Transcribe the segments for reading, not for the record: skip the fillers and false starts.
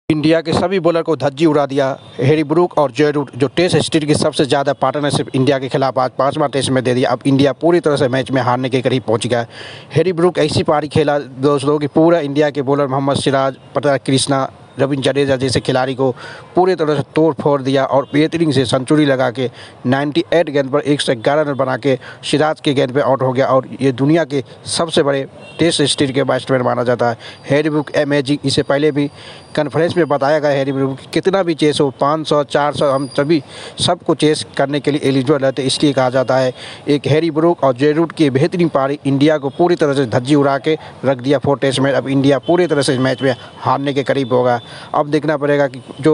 India के सभी bowler को धज्जी उड़ा दिया हैरी ब्रूक और जॉय रूट, जो टेस्ट हिस्ट्री की सबसे ज़्यादा पार्टनरशिप इंडिया के खिलाफ आज 5वां टेस्ट में दे दिया। अब इंडिया पूरी तरह से मैच में हारने के करीब पहुंच गया। हैरी ब्रूक ऐसी पारी खेला दोस्तों कि पूरा इंडिया के बॉलर मोहम्मद सिराज, पटेल कृष्णा, रविंद्र जडेजा जैसे खिलाड़ी को पूरी तरह से तोड़ फोड़ दिया और बेहतरीन से सेंचुरी लगा के 98 गेंद पर 111 रन बना के सिराज के गेंद पे आउट हो गया और ये दुनिया के सबसे बड़े टेस्ट हिस्ट्री के बैट्समैन माना जाता है। हैरी ब्रूक अमेजिंग, इसे पहले भी कॉन्फ्रेंस में बताया गया हैरी ब्रूक कितना भी चेस हो 500 400 हम सभी सबको चेस करने के लिए एलिजिबल रहते, इसलिए कहा जाता है। एक हैरी ब्रूक और जॉय रूट की बेहतरीन पारी इंडिया को पूरी तरह से धज्जी उड़ा के रख दिया 4 टेस्ट में। अब इंडिया पूरी तरह से इस मैच में हारने के करीब होगा। अब देखना पड़ेगा कि जो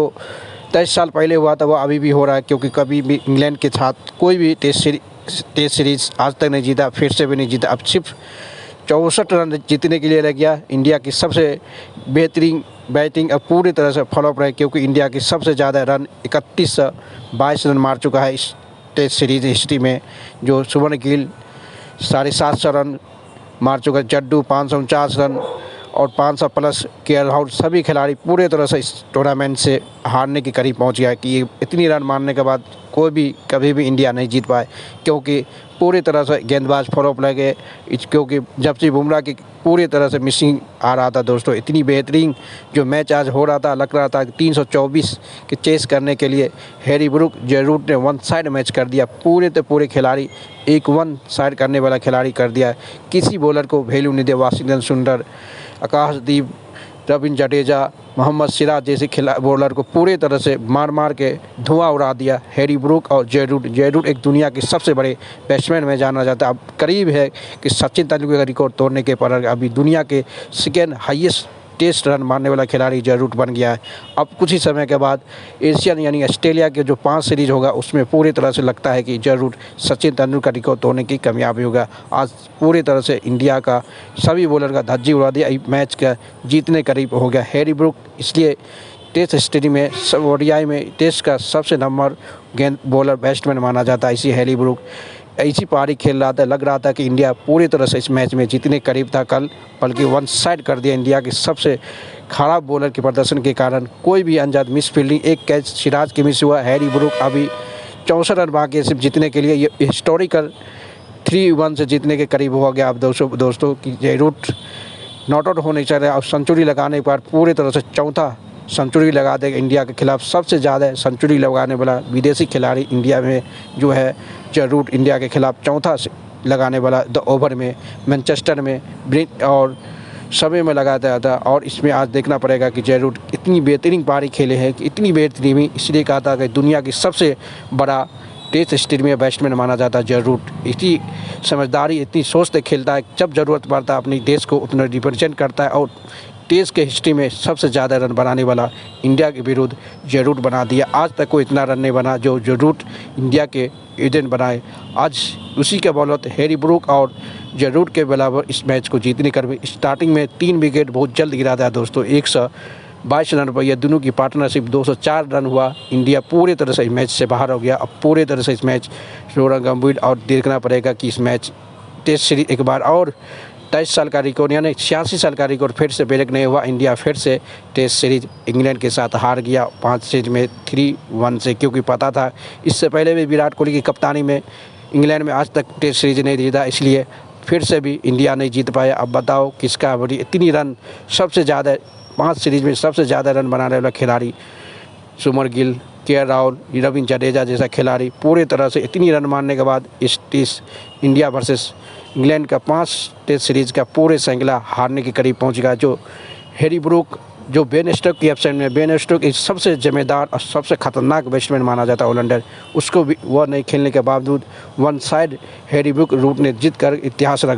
23 साल पहले हुआ था वो अभी भी हो रहा है, क्योंकि कभी भी इंग्लैंड के साथ कोई भी टेस्ट सीरीज़ आज तक नहीं जीता, फिर से भी नहीं जीता। अब सिर्फ 64 रन जीतने के लिए लग गया। इंडिया की सबसे बेहतरीन बैटिंग अब पूरी तरह से फ्लॉप रही, क्योंकि इंडिया की सबसे ज़्यादा रन 3122 रन मार चुका है इस टेस्ट सीरीज हिस्ट्री में। जो सुमन गिल 750 रन मार चुका है, जड्डू 549 रन और 500 प्लस केएल राहुल, सभी खिलाड़ी पूरे तरह से इस टूर्नामेंट से हारने के करीब पहुंच गया कि ये इतनी रन मारने के बाद कोई भी कभी भी इंडिया नहीं जीत पाए, क्योंकि पूरी तरह से गेंदबाज फ्लॉप लगे। क्योंकि जसप्रीत बुमराह की पूरी तरह से मिसिंग आ रहा था दोस्तों। इतनी बेहतरीन जो मैच आज हो रहा था, लग रहा था कि 324 के चेस करने के लिए हैरी ब्रूक, जॉय रूट ने वन साइड मैच कर दिया। पूरे खिलाड़ी एक वन साइड करने वाला खिलाड़ी कर दिया। किसी बॉलर को वैल्यू नहीं दिया। वाशिंगटन सुंदर, आकाशदीप, रविंद्र जडेजा, मोहम्मद सिराज जैसे बॉलर को पूरी तरह से मार के धुआं उड़ा दिया हैरी ब्रूक और जॉय रूट। जॉय रूट एक दुनिया के सबसे बड़े बैट्समैन में जाना जाता है। अब करीब है कि सचिन तेंदुलकर का रिकॉर्ड तोड़ने के पर अभी दुनिया के सेकेंड हाईएस्ट टेस्ट रन मारने वाला खिलाड़ी जॉय रूट बन गया है। अब कुछ ही समय के बाद एशियन यानी ऑस्ट्रेलिया के जो 5 सीरीज होगा उसमें पूरी तरह से लगता है कि Joe Root Sachin Tendulkar record तोड़ने की कामयाबी होगा। आज पूरी तरह से इंडिया का सभी बॉलर का धज्जी उड़ा दिया, मैच का जीतने करीब हो गया हैरी ब्रूक। इसलिए टेस्ट हिस्ट्री में ओडीआई में टेस्ट का सबसे नंबर गेंद बॉलर बैट्समैन माना जाता है। इसी हैरी ब्रूक ऐसी पारी खेल रहा था, लग रहा था कि इंडिया पूरी तरह से इस मैच में जीतने करीब था कल, बल्कि वन साइड कर दिया इंडिया के सबसे खराब बॉलर के प्रदर्शन के कारण। कोई भी अनजात मिस फील्डिंग, एक कैच सिराज के मिस हुआ। हैरी ब्रूक अभी 64 रन बाकी है सिर्फ जीतने के लिए। ये हिस्टोरिकल 3-1 से जीतने के करीब हो गया। अब दोस्तों कि जॉय रूट नॉट आउट होने चल रहा है और सेंचुरी लगाने के बाद पूरी तरह से चौथा सेंचुरी लगा देगा इंडिया के खिलाफ। सबसे ज़्यादा सेंचुरी लगाने वाला विदेशी खिलाड़ी इंडिया में जो है जॉय रूट, इंडिया के खिलाफ चौथा लगाने वाला द ओवर में मैनचेस्टर में और समय में लगाया था। और इसमें आज देखना पड़ेगा कि जॉय रूट इतनी बेहतरीन पारी खेले हैं कि इतनी बेहतरीन, इसलिए कहा था कि दुनिया की सबसे बड़ा टेस्ट हिस्ट्री में बैट्समैन माना जाता है जॉय रूट। इतनी समझदारी, इतनी सोच से खेलता है, जब ज़रूरत पड़ता है अपनी देश को उतना रिप्रेजेंट करता है और टेस्ट के हिस्ट्री में सबसे ज़्यादा रन बनाने वाला इंडिया के विरुद्ध जॉय रूट बना दिया। आज तक कोई इतना रन नहीं बना जो जॉय रूट इंडिया के एजेंट बनाए। आज उसी के बदौलत हैरी ब्रूक और जॉय रूट के बराबर इस मैच को जीतने कर स्टार्टिंग में 3 विकेट बहुत जल्द गिरा था दोस्तों। 122 रन पर यह दोनों की पार्टनरशिप 204 रन हुआ। इंडिया पूरी तरह से इस मैच से बाहर हो गया। अब पूरी तरह से इस मैच सौरव गंभीर और देखना पड़ेगा कि इस मैच टेस्ट सीरीज एक बार और 23 साल का रिकॉर्ड यानी 86 साल का रिकॉर्ड फिर से ब्रेक नहीं हुआ। इंडिया फिर से टेस्ट सीरीज इंग्लैंड के साथ हार गया 5 सीरीज में 3-1 से, क्योंकि पता था इससे पहले भी विराट कोहली की कप्तानी में इंग्लैंड में आज तक टेस्ट सीरीज नहीं जीता, इसलिए फिर से भी इंडिया नहीं जीत पाया। अब बताओ किसका बड़ी इतनी रन सबसे ज़्यादा 5 सीरीज में सबसे ज़्यादा रन बनाने वाला खिलाड़ी सुमन गिल, केएल राहुल, रविंद्र जडेजा जैसा खिलाड़ी पूरी तरह से इतनी रन मारने के बाद इस टेस्ट इंडिया वर्सेस इंग्लैंड का 5 टेस्ट सीरीज़ का पूरे श्रृंखला हारने के करीब पहुंच गया। जो हैरी ब्रूक जो बेन स्टोक्स की एब्सेंट में, बेन स्टोक्स एक सबसे जिम्मेदार और सबसे खतरनाक बैट्समैन माना जाता है ऑलराउंडर, उसको भी वह नहीं खेलने के बावजूद one side Harry Brook Root ने जीत कर इतिहास रख